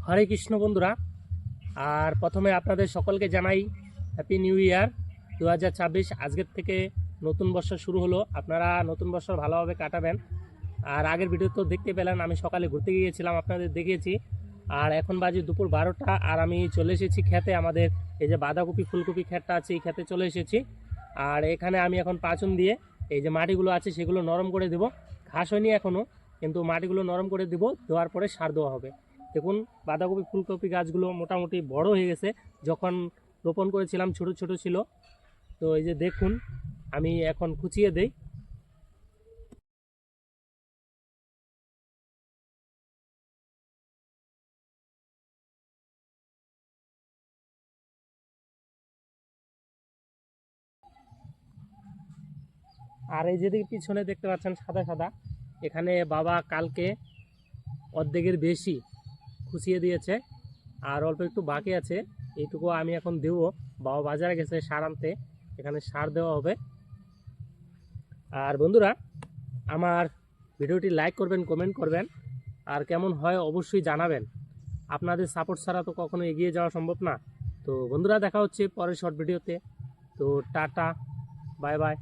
হরে কৃষ্ণ বন্ধুরা। আর প্রথমে আপনাদের সকলকে জানাই হ্যাপি নিউ ইয়ার 2026। আজকের থেকে নতুন বছর শুরু হলো, আপনারা নতুন বছর ভালোভাবে কাটাবেন। আর আগের ভিডিও তো দেখতে পেলেন, আমি সকালে ঘুরতে গিয়েছিলাম, আপনাদের দেখিয়েছি। আর এখন বাজে দুপুর 12টা, আর আমি চলে এসেছি খেতে। আমাদের এই যে বাঁধাকপি ফুলকপি ক্ষেতটা আছে, এই খেতে চলে এসেছি। আর এখানে আমি এখন পাচন দিয়ে এই যে মাটিগুলো আছে সেগুলো নরম করে দেব। ঘাস হয়নি এখনও, কিন্তু মাটিগুলো নরম করে দেব, দেওয়ার পরে সার দেওয়া হবে। দেখুন, বাঁধাকপি ফুলকপি গাছগুলো মোটামুটি বড় হয়ে গেছে। যখন রোপণ করেছিলাম ছোট ছোট ছিল। তো এই যে দেখুন, আমি এখন কুচিয়ে দেই। আর এই যেদিকে পিছনে দেখতে পাচ্ছেন সাদা সাদা, এখানে বাবা কালকে অর্ধেকের বেশি খুঁচিয়ে দিয়েছে, আর অল্প একটু বাকি আছে। এইটুকু আমি এখন দেবো। বাবা বাজারে গেছে সার আনতে, এখানে সার দেওয়া হবে। আর বন্ধুরা, আমার ভিডিওটি লাইক করবেন, কমেন্ট করবেন, আর কেমন হয় অবশ্যই জানাবেন। আপনাদের সাপোর্ট ছাড়া তো কখনো এগিয়ে যাওয়া সম্ভব না। তো বন্ধুরা, দেখা হচ্ছে পরের শর্ট ভিডিওতে। তো টাটা, বাই বাই।